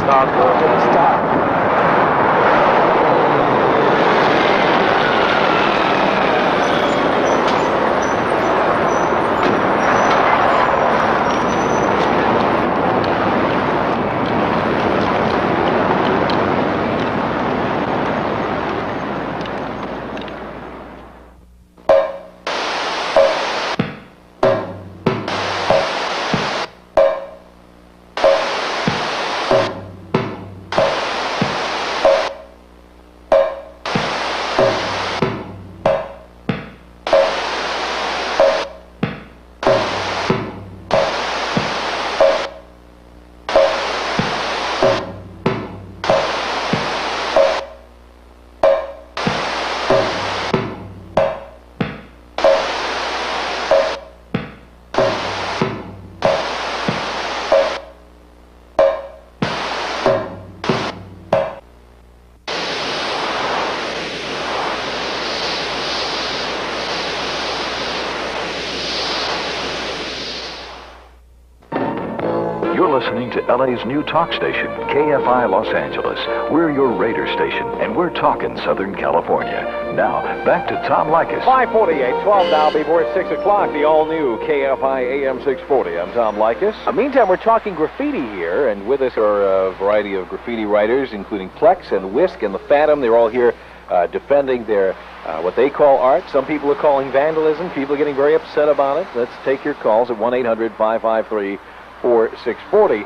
Stop. Stop. You're listening to LA's new talk station, KFI Los Angeles. We're your Raider station, and we're talking Southern California. Now, back to Tom Likas. 5:48, 12 now before 6 o'clock, the all-new KFI AM 640. I'm Tom Likas. Meantime, we're talking graffiti here, and with us are a variety of graffiti writers, including Plex and Whisk and the Phantom. They're all here defending their what they call art. Some people are calling vandalism. People are getting very upset about it. Let's take your calls at 1-800-553-4640.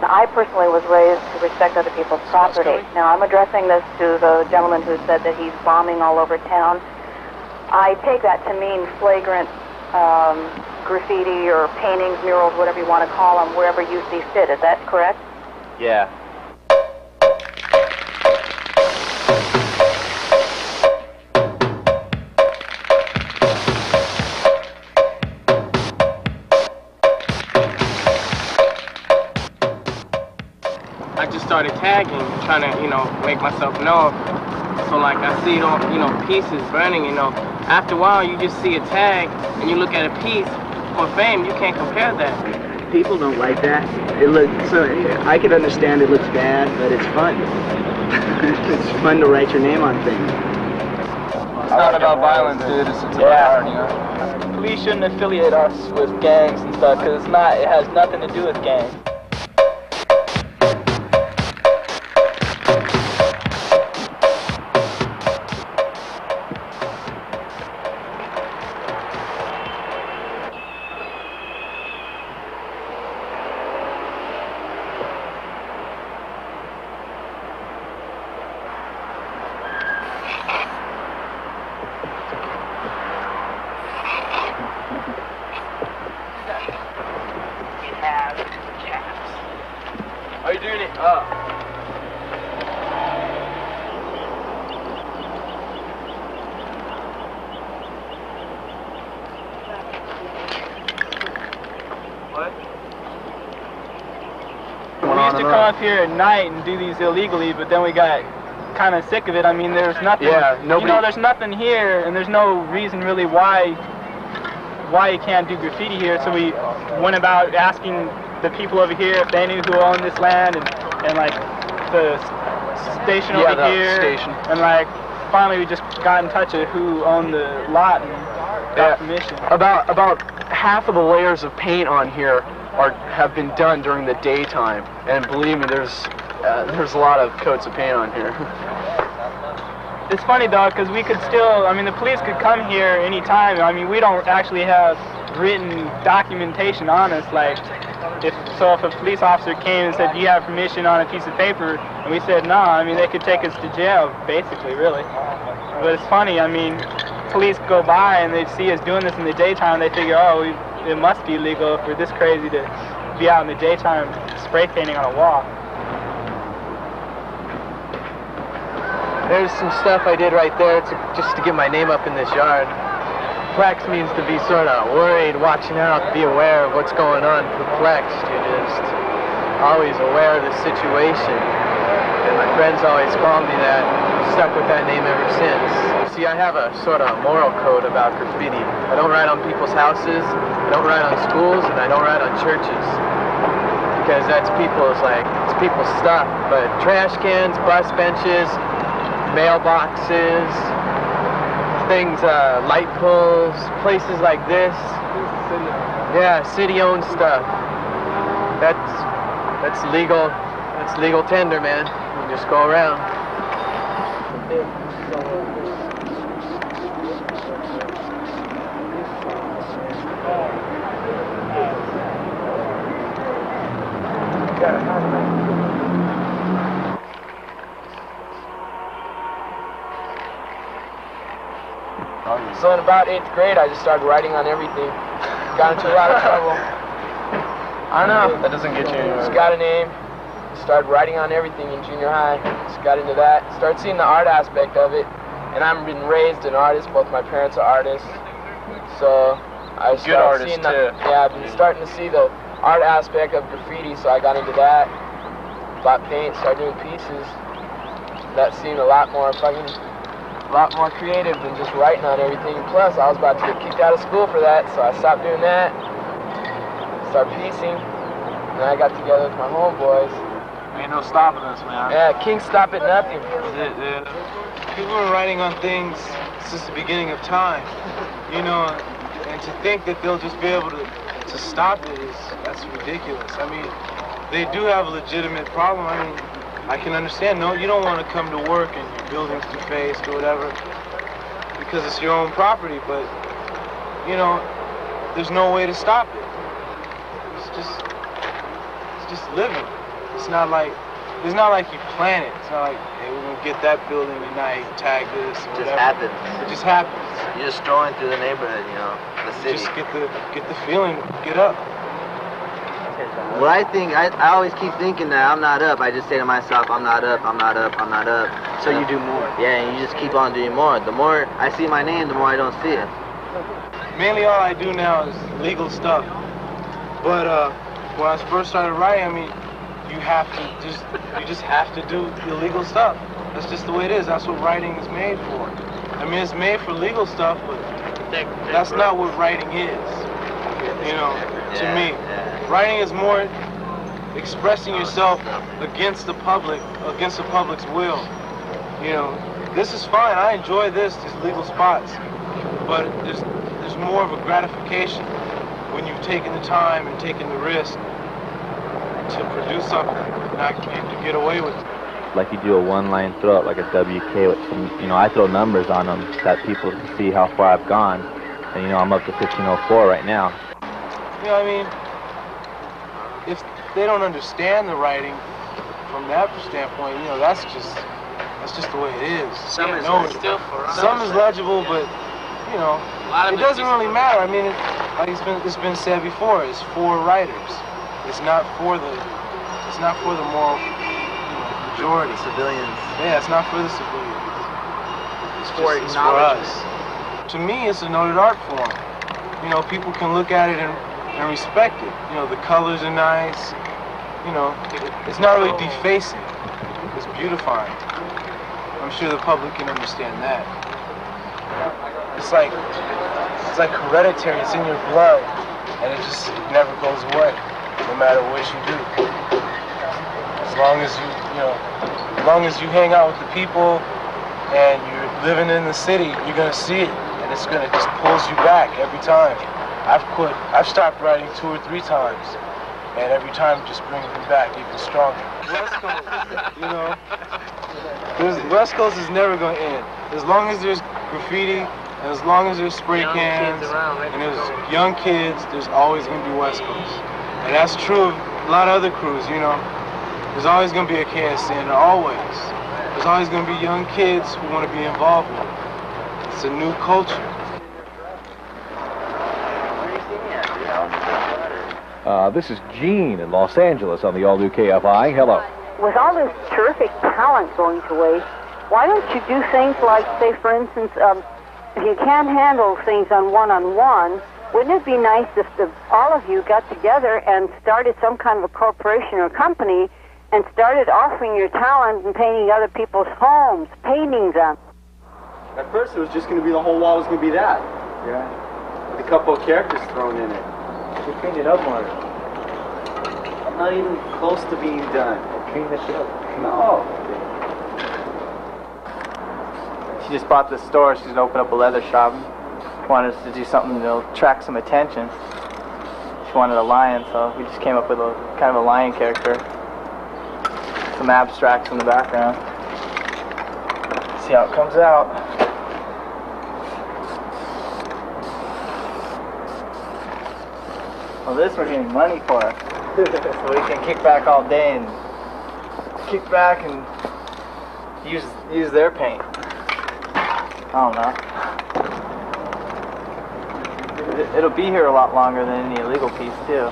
I personally was raised to respect other people's property. Now, I'm addressing this to the gentleman who said that he's bombing all over town. I take that to mean flagrant graffiti or paintings, murals, whatever you want to call them, wherever you see fit. Is that correct? Yeah. I just started tagging, trying to, make myself known. So like I see it on, pieces burning, After a while you just see a tag and you look at a piece for fame, you can't compare that. People don't like that. It looks so. I can understand it looks bad, but it's fun. It's fun to write your name on things. It's not about violence, dude. It's about art, Police shouldn't affiliate us with gangs and stuff, because it has nothing to do with gangs. Are you doing it? What? We used to come up here at night and do these illegally, but then we got kind of sick of it. I mean, there's nothing. Yeah, nobody. There's nothing here, and there's no reason really why you can't do graffiti here. So we went about asking the people over here if they knew who owned this land, and like the station over here. Station. And like finally we just got in touch with who owned the lot and got permission. About half of the layers of paint on here have been done during the daytime, and believe me, there's a lot of coats of paint on here. It's funny though, because we could still, the police could come here anytime. We don't actually have written documentation on us. Like, if a police officer came and said, do you have permission on a piece of paper? And we said, no, they could take us to jail, basically, really. But it's funny, police go by and they see us doing this in the daytime, they figure, oh, it must be legal if we're this crazy to be out in the daytime spray painting on a wall. There's some stuff I did right there just to get my name up in this yard. Perplex means to be sort of worried, watching out, be aware of what's going on. Perplexed, you're just always aware of the situation. And my friends always call me that. I'm stuck with that name ever since. See, I have a sort of moral code about graffiti. I don't write on people's houses, I don't write on schools, and I don't write on churches. because that's it's people's stuff. But trash cans, bus benches, mailboxes, things, light poles, places like this. Yeah, city-owned stuff. That's legal. That's legal tender, man. You just go around. So in about 8th grade, I just started writing on everything. Got into a lot of trouble. I don't know. That doesn't get you anywhere. Just got a name. Started writing on everything in junior high. Just got into that. Started seeing the art aspect of it. And I've been raised an artist. Both my parents are artists. So I started seeing I've been starting to see the art aspect of graffiti. So I got into that. Bought paint. Started doing pieces. That seemed a lot more creative than just writing on everything. Plus, I was about to get kicked out of school for that, so I stopped doing that. Started piecing. And then I got together with my homeboys. Ain't no stopping us, man. Yeah, King stop at nothing. People are writing on things since the beginning of time, you know, and to think that they'll just be able to stop it that's ridiculous. I mean, they do have a legitimate problem. I mean, I can understand. No, you don't want to come to work and your building's defaced or whatever because it's your own property, but you know, there's no way to stop it. It's just living. It's not like you plan it. It's not like, hey, we're gonna get that building tonight, tag this or whatever. It just happens. It just happens. You're just strolling through the neighborhood, you know, the city. Just get the feeling, get up. Well, I think, I always keep thinking that I'm not up. I just say to myself, I'm not up, I'm not up, I'm not up. So you do more. Yeah, and you just keep on doing more. The more I see my name, the more I don't see it. Mainly all I do now is legal stuff. But when I first started writing, I mean, you just have to do illegal stuff. That's just the way it is. That's what writing is made for. I mean, it's made for legal stuff, but that's not what writing is. You know, to me. Writing is more expressing yourself against the public, against the public's will. You know, this is fine. I enjoy these legal spots, but there's more of a gratification when you've taken the time and taken the risk to produce something and to get away with it. Like you do a one-line throw, like a WK with some, you know, I throw numbers on them that people can see how far I've gone. And, you know, I'm up to 1504 right now. You know, I mean, if they don't understand the writing from that standpoint, you know, that's just the way it is. Some is legible, but you know, it doesn't really matter. I mean, like it's been said before, it's for writers. It's not for the moral, majority. Civilians. Yeah, it's not for the civilians. It's for us. To me, it's a noted art form. You know, people can look at it and respect it. You know, the colors are nice. You know, it's not really defacing. It's beautifying. I'm sure the public can understand that. It's like hereditary. It's in your blood, and it never goes away, no matter what you do. As long as you hang out with the people and you're living in the city, you're gonna see it, and it's gonna just pulls you back every time. I've stopped writing 2 or 3 times, and every time it just brings me back even stronger. West Coast, you know, West Coast is never going to end. As long as there's graffiti, and as long as there's spray cans, and there's young kids, there's always going to be West Coast. And that's true of a lot of other crews, you know. There's always going to be a KSN, always. There's always going to be young kids who want to be involved with it. It's a new culture. This is Gene in Los Angeles on the all-new KFI. Hello. With all this terrific talent going to waste, why don't you do things like, say, for instance, if you can't handle things on one-on-one, wouldn't it be nice if all of you got together and started some kind of a corporation or company and started offering your talent and painting other people's homes, painting them? At first it was just going to be the whole wall was going to be that. Yeah. With a couple of characters thrown in it. We painted up more. Not even close to being done. Clean this shit up. No. She just bought this store. She's gonna open up a leather shop. Wanted us to do something that'll attract some attention. She wanted a lion, so we just came up with a kind of a lion character. Some abstracts in the background. See how it comes out. Well, this we're getting money for. So we can kick back all day and kick back and use their paint. I don't know. It'll be here a lot longer than any illegal piece too.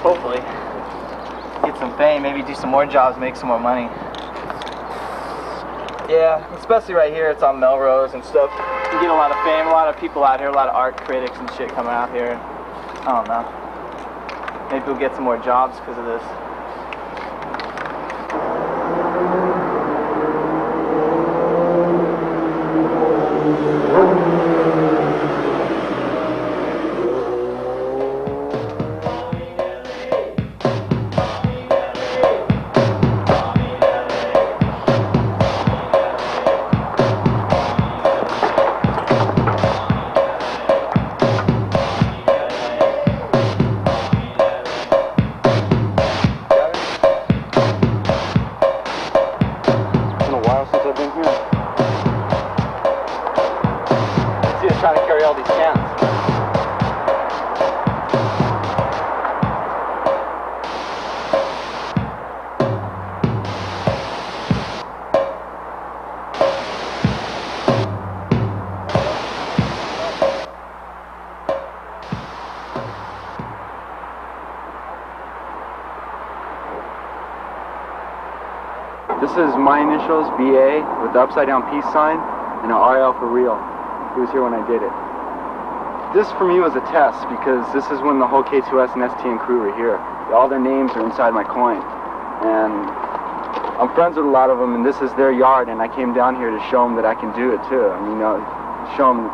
Hopefully. Get some fame, maybe do some more jobs, make some more money. Yeah, especially right here, it's on Melrose and stuff. You get a lot of fame, a lot of people out here, a lot of art critics and shit coming out here. I don't know. Maybe we'll get some more jobs because of this. Trying to carry all these cans. This is my initials, BA, with the upside down peace sign, and an RL for real. He was here when I did it. This for me was a test because this is when the whole K2S and STN crew were here. All their names are inside my coin. And I'm friends with a lot of them, and this is their yard, and I came down here to show them that I can do it too. I mean, show them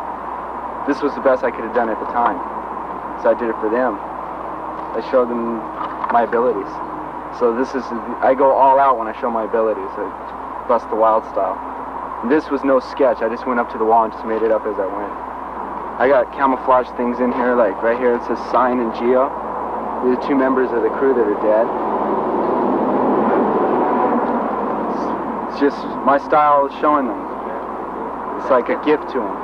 this was the best I could have done at the time. So I did it for them. I showed them my abilities. So this is, I go all out when I show my abilities. I bust the wild style. This was no sketch. I just went up to the wall and just made it up as I went. I got camouflage things in here, like right here it says Sign and Geo. These are two members of the crew that are dead. It's just my style is showing them. It's like a gift to them.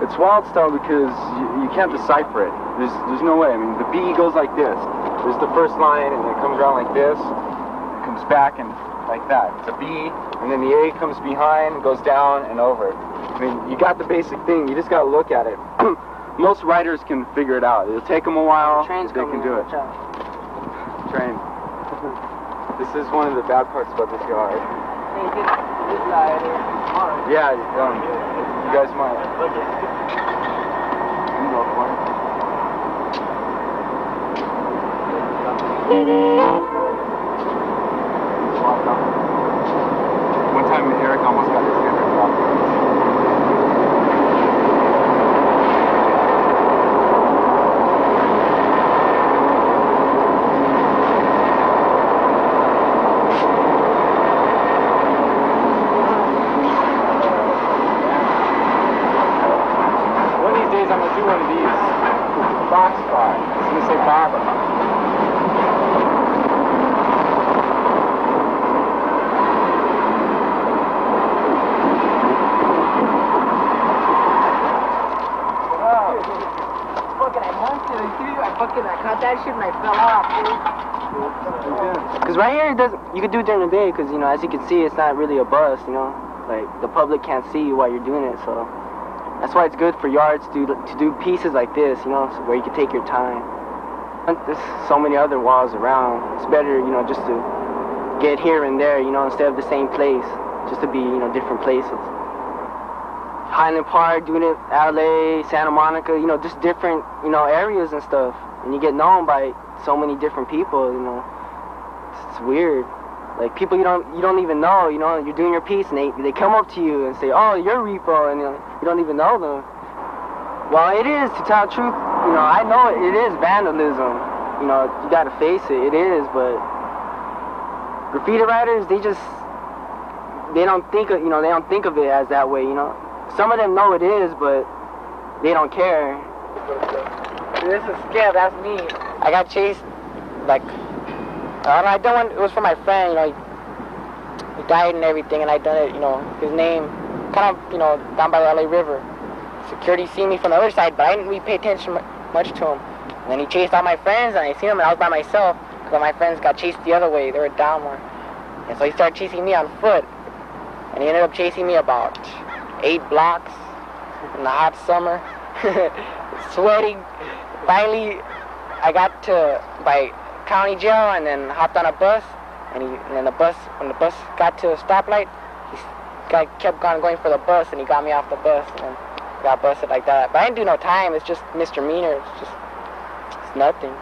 It's wild style because you can't decipher it. There's no way. I mean, the B goes like this. There's the first line, and it comes around like this. It comes back and like that. It's a B, and then the A comes behind, and goes down and over. I mean, you got the basic thing. You just got to look at it. Most writers can figure it out. It'll take them a while. They can do it. Train. This is one of the bad parts about this yard. Yeah, you guys might. You go for it. One time Eric almost got his head ripped One of these days I'm going to do one of these boxcar. It's going to say Barbara. I caught that shit and I fell off, dude. Because right here, you could do it during the day, because, you know, as you can see, it's not really a bus, you know. Like, the public can't see you while you're doing it, so. That's why it's good for yards to do pieces like this, you know, so where you can take your time. There's so many other walls around. It's better, you know, just to get here and there, you know, instead of the same place. Just to be, you know, different places. Highland Park, doing it, LA, Santa Monica, you know, just different, you know, areas and stuff. And you get known by so many different people, you know. It's weird. Like, people you don't even know, you know, you're doing your piece and they come up to you and say, oh, you're Repo, and you don't even know them. Well, it is, to tell the truth, you know, I know it is vandalism. You know, you gotta face it. It is, but graffiti writers, they don't think of, they don't think of it as that way. You know, some of them know it is, but they don't care. This is Skip. That's me. I got chased, like, I done one. It was for my friend. You know, he died and everything, and I done it. You know, his name, kind of, down by the LA River. Security seen me from the other side, but I didn't really pay attention much to him. And then he chased all my friends, and I seen him, and I was by myself, because my friends got chased the other way. They were down more. And so he started chasing me on foot. And he ended up chasing me about 8 blocks in the hot summer, sweating. Finally, I got to by county jail and then hopped on a bus. And then when the bus got to a stoplight, he kept going for the bus, and he got me off the bus, and then got busted like that. But I didn't do no time. It's just misdemeanor. It's nothing.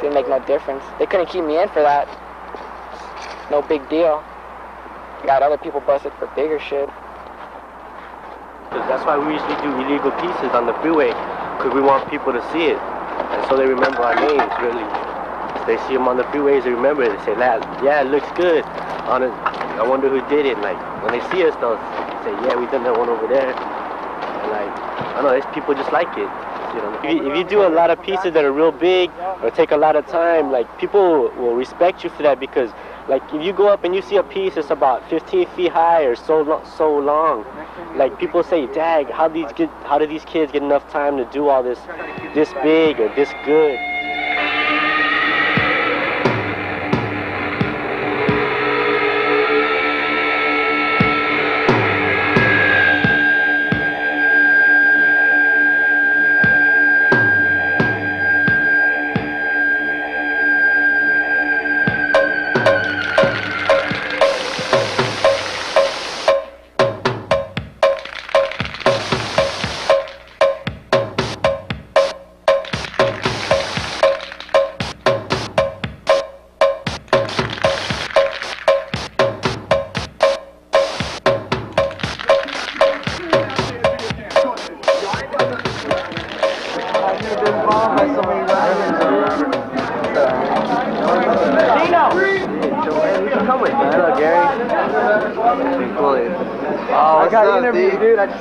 Didn't make no difference. They couldn't keep me in for that. No big deal. Got other people busted for bigger shit. That's why we usually do illegal pieces on the freeway, because we want people to see it, and so they remember our names, really. If they see them on the freeways, they remember it. They say, yeah, it looks good. I wonder who did it. Like, when they see us, they'll say, yeah, we done that one over there. And like, I don't know, there's people just like it. If you do a lot of pieces that are real big or take a lot of time, like, people will respect you for that, because like, if you go up and you see a piece that's about 15 feet high or so long, like, people say, dag, how do these kids get enough time to do all this big or this good?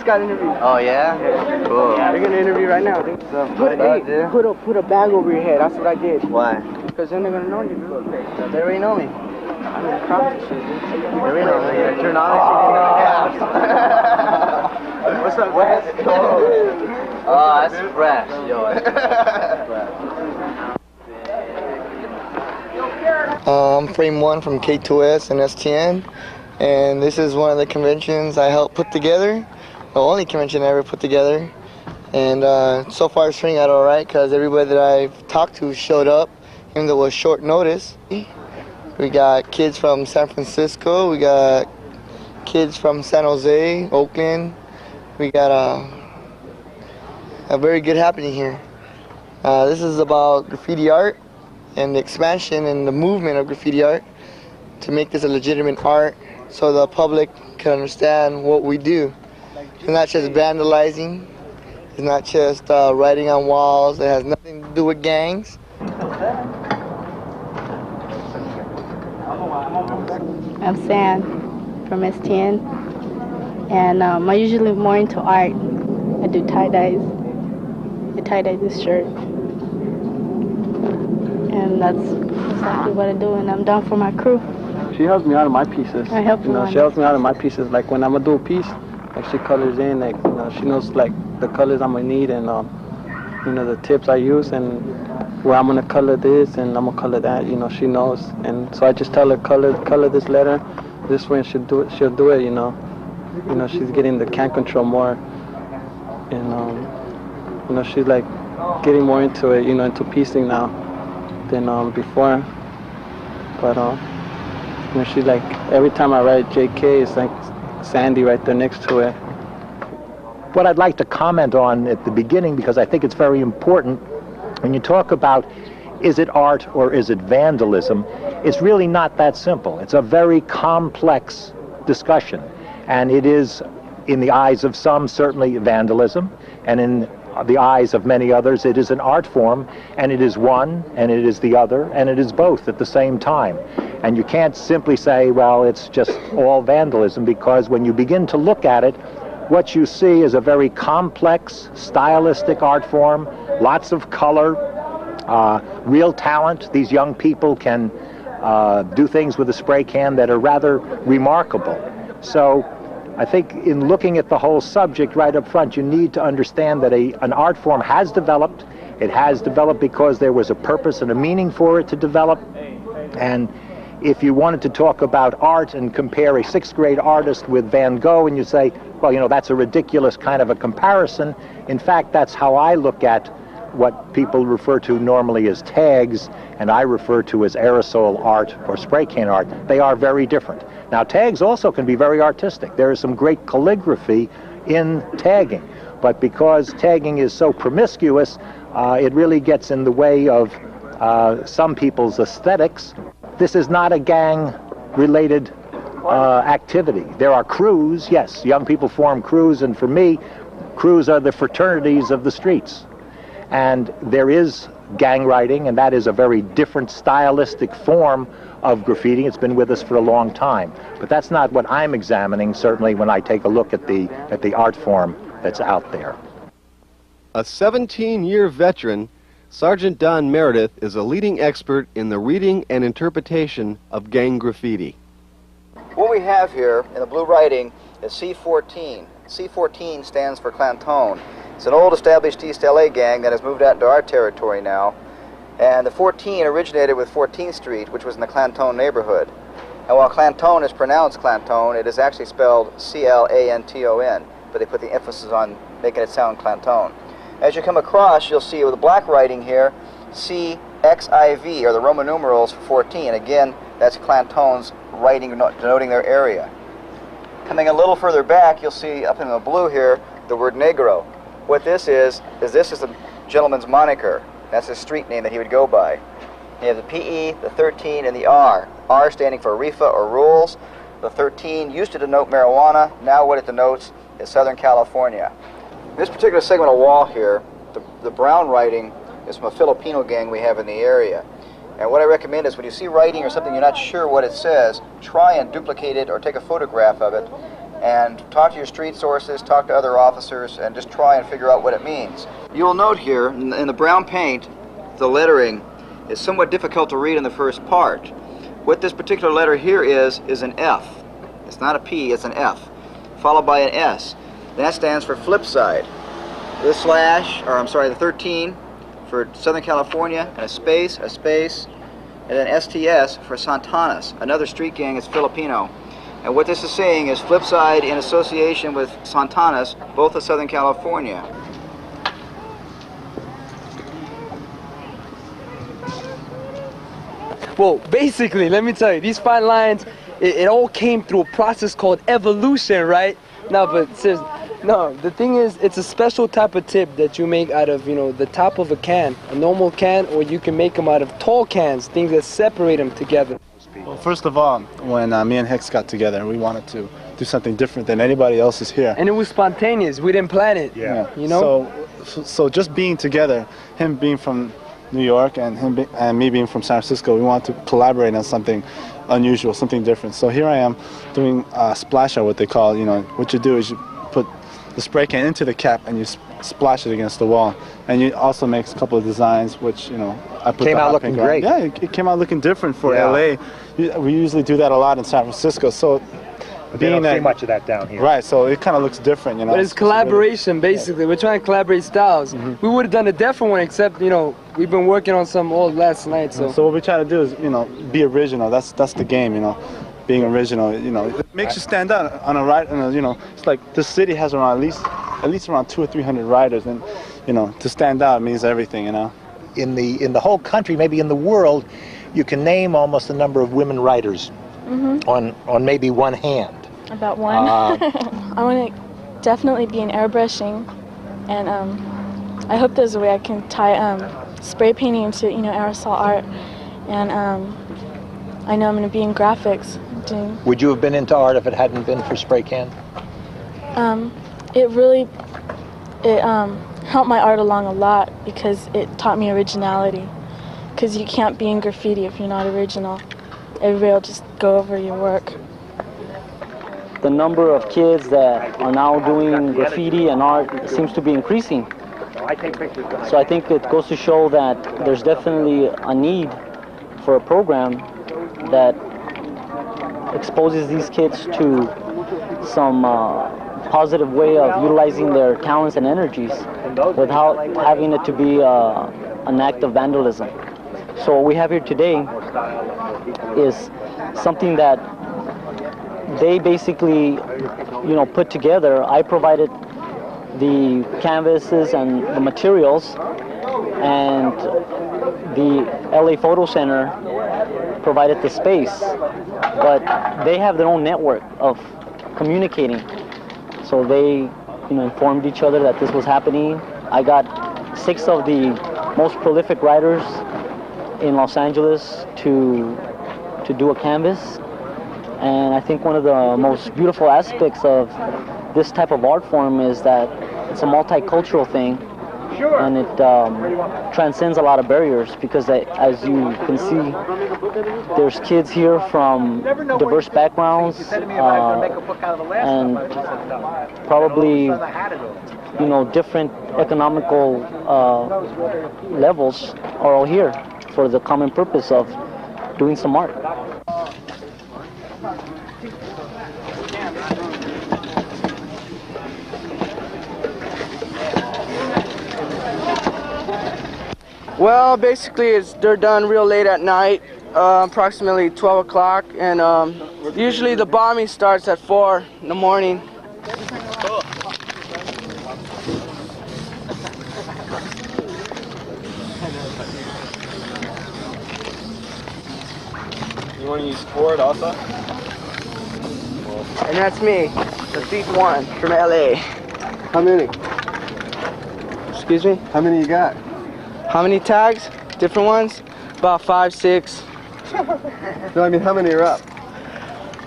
Got interviewed. Oh yeah? Cool. They're gonna interview right now. Put a bag over your head. That's what I did. Why? Because then they're gonna know you. They already know me. I'm in crowd shit. They already know me. You're turn on. What's up, Wes? Oh, that's fresh, yo. I'm Frame 1 from K2S and STN, and this is one of the conventions I helped put together. The only convention I ever put together, and so far it's turning out all right, because everybody that I've talked to showed up, even though it was short notice. We got kids from San Francisco, we got kids from San Jose, Oakland. We got a very good happening here. This is about graffiti art and the expansion and the movement of graffiti art to make this a legitimate art so the public can understand what we do. It's not just vandalizing, it's not just writing on walls, it has nothing to do with gangs. I'm Sam from STN, and I'm usually more into art. I do tie-dyes. I tie-dye this shirt. And that's exactly what I do, and I'm done for my crew. She helps me out of my pieces. I help you. She helps me out of my pieces. Like when I'm gonna do a piece, like she colors in, like she knows like the colors I'm gonna need and the tips I use and where I'm gonna color this and I'm gonna color that. She knows, and so I just tell her color this letter this way, and she'll do it. She's getting the can control more, and she's like getting more into it, into piecing now than before. But she's like, every time I write JK, it's like Sandy right there next to it. What I'd like to comment on at the beginning, because I think it's very important, when you talk about is it art or is it vandalism, it's really not that simple. It's a very complex discussion, and it is, in the eyes of some, certainly vandalism, and in the eyes of many others, it is an art form, and it is one, and it is the other, and it is both at the same time. And you can't simply say, well, it's just all vandalism, because when you begin to look at it, what you see is a very complex, stylistic art form, lots of color, real talent. These young people can do things with a spray can that are rather remarkable. So I think in looking at the whole subject right up front, you need to understand that an art form has developed. It has developed because there was a purpose and a meaning for it to develop. And if you wanted to talk about art and compare a 6th grade artist with Van Gogh, and you say, well, you know, that's a ridiculous kind of a comparison. In fact, that's how I look at what people refer to normally as tags, and I refer to as aerosol art or spray can art. They are very different. Now, tags also can be very artistic. There is some great calligraphy in tagging, but because tagging is so promiscuous, it really gets in the way of some people's aesthetics. This is not a gang-related activity. There are crews, yes, young people form crews, and for me, crews are the fraternities of the streets. And there is gang writing, and that is a very different stylistic form of graffiti. It's been with us for a long time. But that's not what I'm examining, certainly, when I take a look at the art form that's out there. A 17-year veteran, Sergeant Don Meredith is a leading expert in the reading and interpretation of gang graffiti. What we have here in the blue writing is C14. C14 stands for Clantone. It's an old established East LA gang that has moved out into our territory now. And the 14 originated with 14th Street, which was in the Clantone neighborhood. And while Clantone is pronounced Clantone, it is actually spelled C-L-A-N-T-O-N, but they put the emphasis on making it sound Clantone. As you come across, you'll see with the black writing here, C-X-I-V, or the Roman numerals for 14. Again, that's Clantone's writing denoting their area. Coming a little further back, you'll see up in the blue here, the word Negro. What this is this is a gentleman's moniker. That's his street name that he would go by. You have the P-E, the 13, and the R. R standing for Reefa or rules. The 13 used to denote marijuana. Now what it denotes is Southern California. This particular segment of wall here, the brown writing is from a Filipino gang we have in the area. And what I recommend is when you see writing or something you're not sure what it says, try and duplicate it or take a photograph of it and talk to your street sources, talk to other officers, and just try and figure out what it means. You'll note here in the brown paint, the lettering is somewhat difficult to read in the first part. What this particular letter here is an F. It's not a P, it's an F, followed by an S. That stands for flip side. The slash, or I'm sorry, the 13 for Southern California, and a space, and then STS for Santanas. Another street gang is Filipino. And what this is saying is flip side in association with Santanas, both of Southern California. Well, basically, let me tell you, these fine lines, it all came through a process called evolution, right? No, but seriously, no, the thing is, it's a special type of tip that you make out of, you know, the top of a can, a normal can, or you can make them out of tall cans, things that separate them together. Well, first of all, when me and Hicks got together, we wanted to do something different than anybody else is here. And it was spontaneous. We didn't plan it. Yeah. You know? So just being together, him being from New York and me being from San Francisco, we wanted to collaborate on something unusual, something different. So here I am doing splash art, what they call, you know, what you do is you put the spray can into the cap and you splash it against the wall. And you also make a couple of designs, which, you know, I put came out looking great. Yeah, it came out looking different for LA. We usually do that a lot in San Francisco. So they don't see much of that down here. Right, so it kind of looks different, you know. But it's collaboration, basically. We're trying to collaborate styles. We would have done a different one, except, you know, we've been working on some old last night. So what we try to do is, you know, be original. That's the game, you know. Being original, you know, it makes you stand out on a ride. You know, it's like this city has around at least around 200 or 300 riders, and you know, to stand out means everything, you know. In the whole country, maybe in the world, you can name almost the number of women writers on maybe one hand. About one. I want to definitely be in airbrushing, and I hope there's a way I can tie spray painting into, you know, aerosol art, and I know I'm going to be in graphics. Would you have been into art if it hadn't been for spray can? helped my art along a lot because it taught me originality. Because you can't be in graffiti if you're not original. Everybody will just go over your work. The number of kids that are now doing graffiti and art seems to be increasing. So I think it goes to show that there's definitely a need for a program that exposes these kids to some positive way of utilizing their talents and energies without having it to be an act of vandalism. So what we have here today is something that they basically, put together. I provided the canvases and the materials, and the LA Photo Center provided the space. But they have their own network of communicating. So they, informed each other that this was happening. I got 6 of the most prolific writers in Los Angeles to do a canvas. And I think one of the most beautiful aspects of this type of art form is that it's a multicultural thing, and it transcends a lot of barriers, because as you can see, there's kids here from diverse backgrounds, and probably different economical levels are all here for the common purpose of doing some art. Well, basically they're done real late at night, approximately 12 o'clock, and usually the bombing starts at 4 in the morning. You want to use Ford also? And that's me, the Thief 1 from LA. How many? Excuse me? How many you got? How many tags? Different ones? About 5, 6. No, I mean, how many are up?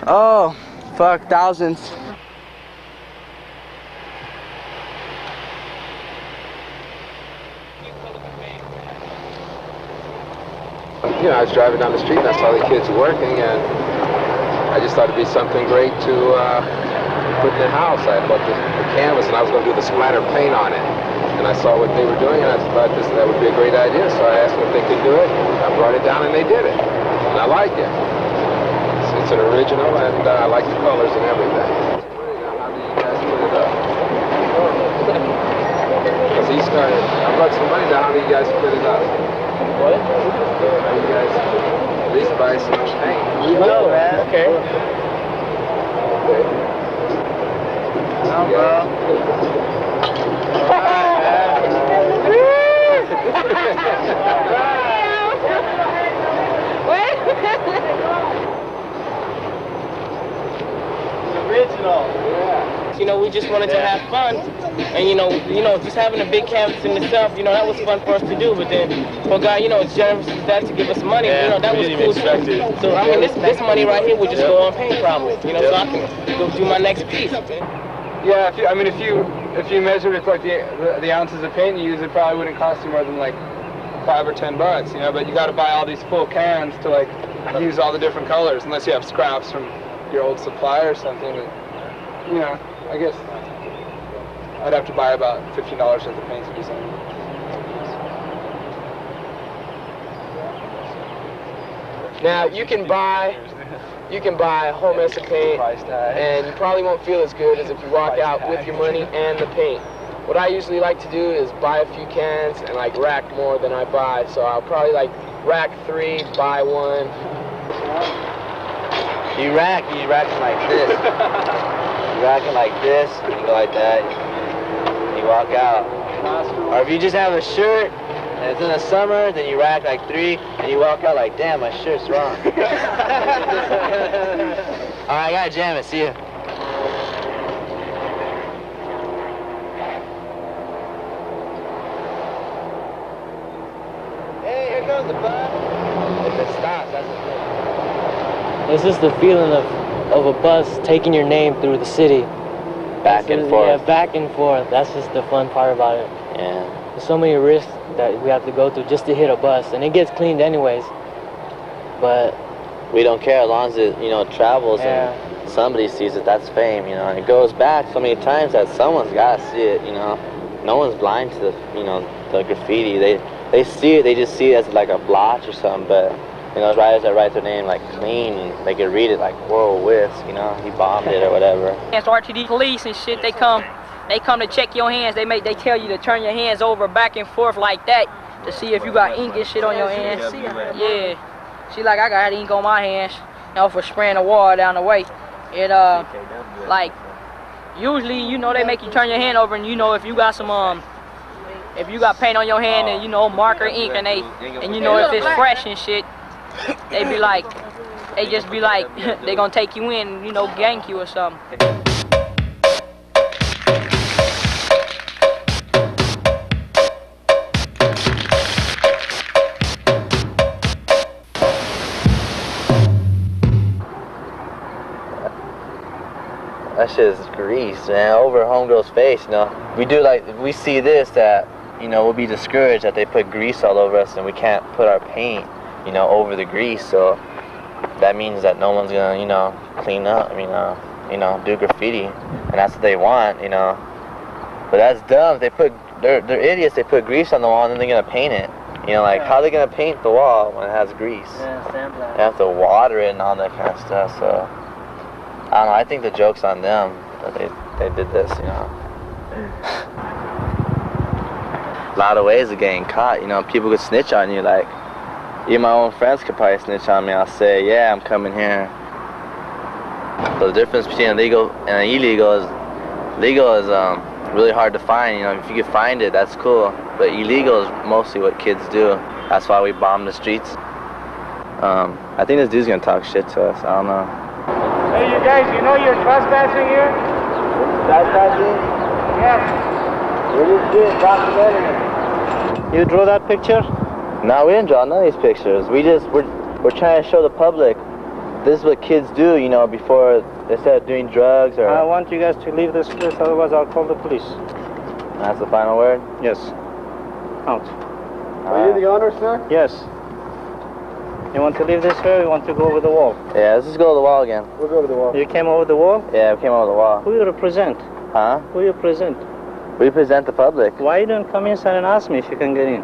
Oh, fuck, thousands. I was driving down the street and I saw the kids working, and I just thought it'd be something great to put in the house. I bought the canvas and I was going to do the splatter paint on it. And I saw what they were doing, and I thought that would be a great idea. So I asked them if they could do it. I brought it down, and they did it. And I like it. It's an original, and I like the colors and everything. How do you guys put it up? Because he started. I brought some money down. How do you guys put it up? What? How do you guys at least buy some paint? We will, man. Okay. No, bro. Original. Yeah. We just wanted to have fun, and just having a big canvas in itself, that was fun for us to do. But then, for God, as generous as that to give us money, that was cool too. So I mean, this money right here would just go on paint probably, so I can go do my next piece. Yeah, if you measured it like the ounces of paint you use, it probably wouldn't cost you more than like $5 or $10, But you got to buy all these full cans to use all the different colors, unless you have scraps from your old supplier or something. But, I guess I'd have to buy about $15 worth of paint to do something. Now you can buy a whole mess of paint, and you probably won't feel as good as if you walk out with your money and the paint. What I usually like to do is buy a few cans and rack more than I buy. So I'll probably rack 3, buy 1. You rack it like this. You rack it like this, and you go like that, and you walk out. Or if you just have a shirt, and it's in the summer, then you rack like 3, and you walk out like, damn, my shirt's wrong. Alright, I gotta jam it, see ya. Hey, here comes the bus. If it stops, that's the thing. It's just the feeling of a bus taking your name through the city. back and forth. Yeah, back and forth. That's just the fun part about it. Yeah. There's so many risks that we have to go through just to hit a bus, and it gets cleaned anyways. But we don't care as long as it, you know, travels yeah. and somebody sees it. That's fame, you know. And it goes back so many times that someone's got to see it, you know. No one's blind to the, you know, the graffiti. They see it. They just see it as like a blotch or something. But you know, writers that write their name like clean, and they can read it like, whoa, Whisk, you know, he bombed it or whatever. It's RTD police and shit. They come to check your hands. They tell you to turn your hands over back and forth like that to see if you got ink and shit on your hands. Yeah. See, like I got ink on my hands, you know, for spraying the water down the way. It like usually, you know, they make you turn your hand over, and you know if you got some if you got paint on your hand and you know marker ink, and you know if it's fresh and shit, they just be like they gonna take you in, you know, gank you or something. That shit is grease, man, over homegirl's face, you know. We see this, that, you know, we'll be discouraged that they put grease all over us and we can't put our paint, you know, over the grease, so that means that no one's gonna, you know, clean up, you know, do graffiti, and that's what they want, you know. But that's dumb. They're idiots. They put grease on the wall and then they're gonna paint it. You know, like, how are they gonna paint the wall when it has grease? Yeah, sandblast. They have to water it and all that kind of stuff, so I don't know, I think the joke's on them that they did this, you know. A lot of ways of getting caught, you know. People could snitch on you, like, even my own friends could probably snitch on me. I'll say, yeah, I'm coming here. So the difference between illegal and illegal is, legal is really hard to find, you know. If you can find it, that's cool. But illegal is mostly what kids do. That's why we bomb the streets. I think this dude's gonna talk shit to us, I don't know. Hey, you guys, you know you're trespassing here? Trespassing? Yes. We're just doing documentary. You drew that picture? No, we didn't draw none of these pictures. We're trying to show the public this is what kids do, you know, before instead of doing drugs or... I want you guys to leave this place, otherwise I'll call the police. That's the final word? Yes. Out. Are you the owner, sir? Yes. You want to leave this way, or you want to go over the wall? Yeah, let's just go to the wall again. We'll go to the wall. You came over the wall? Yeah, we came over the wall. Who you represent? Huh? Who you present? We present the public. Why you didn't come inside and ask me if you can get in?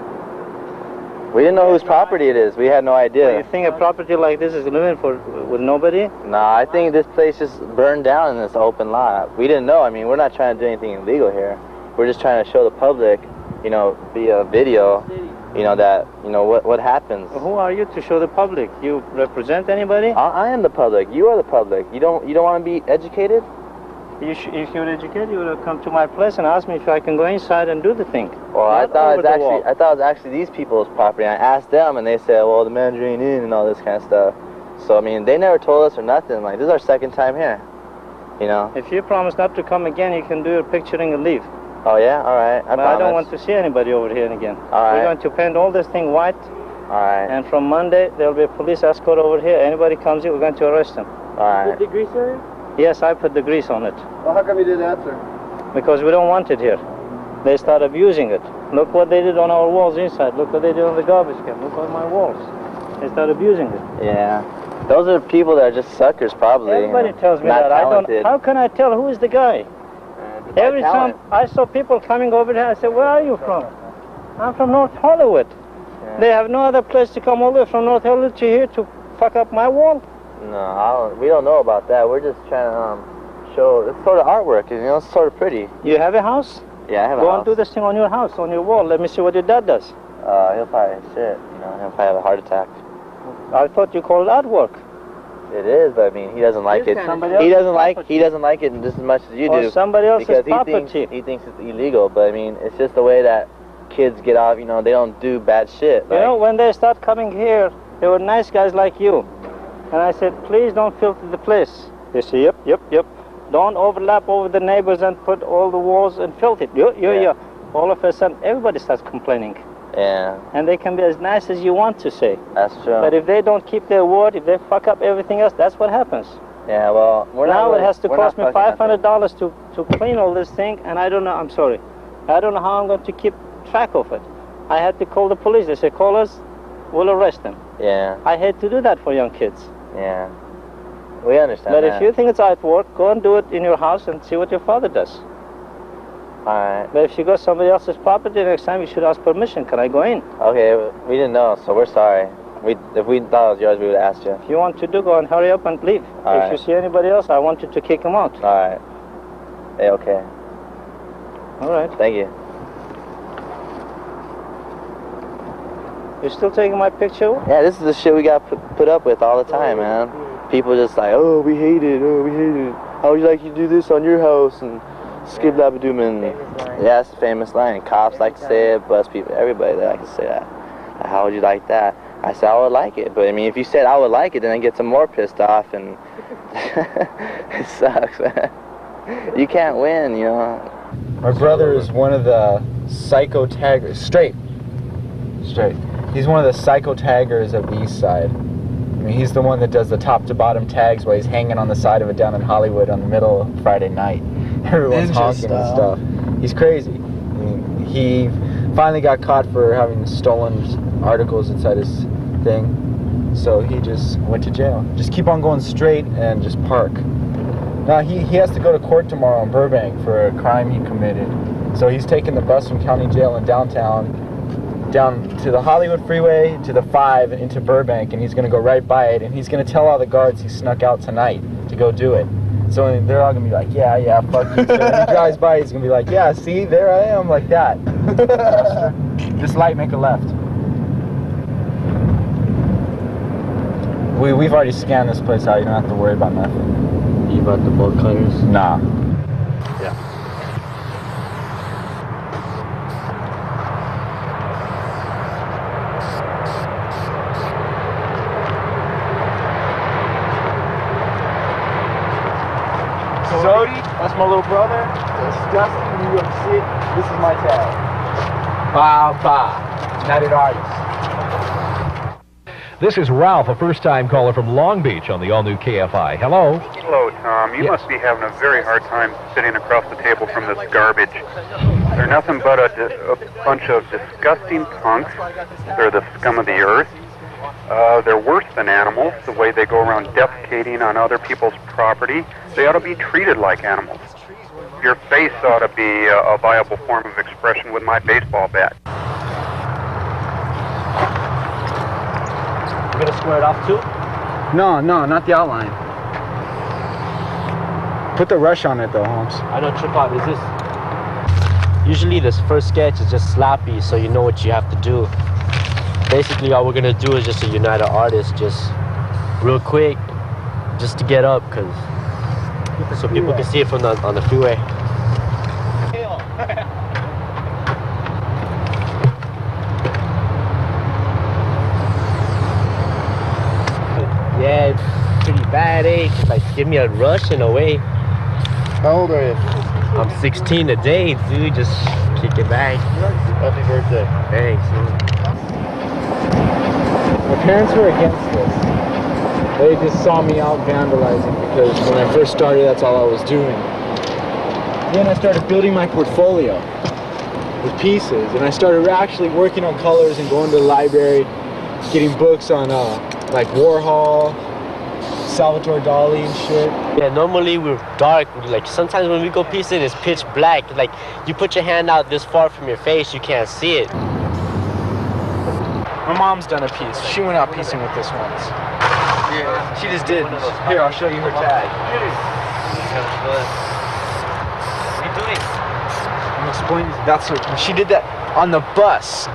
We didn't know whose property it is. We had no idea. So you think a property like this is living with nobody? Nah, I think this place just burned down in this open lot. We didn't know. I mean, we're not trying to do anything illegal here. We're just trying to show the public, you know, via video, you know, that, you know, what happens. Who are you to show the public? You represent anybody? I am the public. You are the public. You don't want to be educated? If you were educated, you would have come to my place and asked me if I can go inside and do the thing. Well, I thought it was actually these people's property. I asked them, and they said, well, the manager ain't in and all this kind of stuff. So I mean, they never told us or nothing. Like, this is our second time here, you know. If you promise not to come again, you can do your picturing and leave. Oh yeah, all right. I promise. I don't want to see anybody over here again. All right. We're going to paint all this thing white. All right. And from Monday, there'll be a police escort over here. Anybody comes here, we're going to arrest them. All right. Put the grease on it? Yes, I put the grease on it. Well, how come you did that, sir? Because we don't want it here. They start abusing it. Look what they did on our walls inside. Look what they did on the garbage can. Look on my walls. They start abusing it. Yeah. Those are people that are just suckers, probably. Everybody tells me that. Talented. How can I tell who is the guy? Every time I saw people coming over here, I said, where are you from? I'm from North Hollywood. Yeah. They have no other place to come all the way from North Hollywood to here to fuck up my wall. No, we don't know about that. We're just trying to show, it's sort of artwork, you know, it's sort of pretty. You have a house? Yeah, I have a house. house. Go and do this thing on your house, on your wall. Let me see what your dad does. He'll probably, you know, he'll probably have a heart attack. I thought you called it artwork. It is, but I mean, he doesn't like it. He doesn't like it just as much as you do. Somebody else's property. He thinks it's illegal, but I mean, it's just the way that kids get off, you know, they don't do bad shit. You know, when they start coming here, they were nice guys like you. And I said, please don't filter the place. They say, yep. Don't overlap over the neighbors and put all the walls and filter it. Yeah. All of a sudden, everybody starts complaining. Yeah. And they can be as nice as you want to say. That's true. But if they don't keep their word, if they fuck up everything else, that's what happens. Yeah, well, now it has to cost me $500 to to clean all this thing, and I don't know, I'm sorry, I don't know how I'm going to keep track of it. I had to call the police. They said, call us, we'll arrest them. Yeah. I hate to do that for young kids. Yeah. We understand But that. if you think it's artwork, go and do it in your house and see what your father does. Alright. But if you go somebody else's property, next time you should ask permission. Can I go in? Okay, we didn't know, so we're sorry. If we thought it was yours, we would have asked you. If you want to do, go and hurry up and leave. Alright. If you see anybody else, I want you to kick them out. Alright. Hey, okay. Alright. Thank you. You're still taking my picture? Yeah, this is the shit we got put up with all the time, man. People just like, oh, we hate it, oh, we hate it. How would you like to do this on your house? And skip labadoom. Yeah, it's a famous line. Cops like to say it, bus people, everybody they like to say that. How would you like that? I said I would like it, but I mean, if you said I would like it, then I get some more pissed off, and it sucks, man. You can't win, you know. My brother is one of the psycho taggers. Straight. He's one of the psycho taggers of the East Side. I mean, he's the one that does the top to bottom tags while he's hanging on the side of it down in Hollywood on the middle of Friday night. Everyone's honking and stuff. He's crazy. I mean, he finally got caught for having stolen articles inside his thing, so he just went to jail. Just keep on going straight and just park. Now he has to go to court tomorrow in Burbank for a crime he committed. So he's taking the bus from county jail in downtown down to the Hollywood freeway to the 5 and into Burbank, and he's going to go right by it, and he's going to tell all the guards he snuck out tonight to go do it. So they're all going to be like, yeah, fuck you. So when he drives by, he's going to be like, yeah, see, there I am, like that. This light, make a left. We've already scanned this place out. You don't have to worry about nothing. You about the bolt cutters? Nah. Yeah. Zodi, that's my little brother. That's Dustin, New York City. This is my tag. United Artists. This is Ralph, a first-time caller from Long Beach on the all-new KFI. Hello. Hello, Tom. You must be having a very hard time sitting across the table from this garbage. They're nothing but a bunch of disgusting punks. They're the scum of the earth. They're worse than animals, the way they go around defecating on other people's property. They ought to be treated like animals. Your face ought to be a viable form of expression with my baseball bat. You're gonna square it off too? No, not the outline. Put the rush on it though, Holmes. I know, trip out. Is this? Usually this first sketch is just sloppy, so you know what you have to do. Basically, all we're gonna do is just a United Artists, just real quick, just to get up, so people can see it from on the freeway. Yeah, it's pretty bad, eh? Just like give me a rush in a way. How old are you? I'm 16 today, dude. Just kick it back. Happy birthday. Thanks. My parents were against this. They just saw me out vandalizing because when I first started, that's all I was doing. Then I started building my portfolio with pieces, and I started actually working on colors and going to the library, getting books on like Warhol, Salvatore Dali and shit. Yeah, normally we're dark. Like sometimes when we go piecing, it's pitch black. Like you put your hand out this far from your face, you can't see it. My mom's done a piece. She went out piecing with this once. Yeah, she just did. Here, I'll show you her tag. What are you doing? I'm explaining. That's her. She did that on the bus.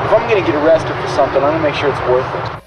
If I'm gonna get arrested for something, I'm gonna make sure it's worth it.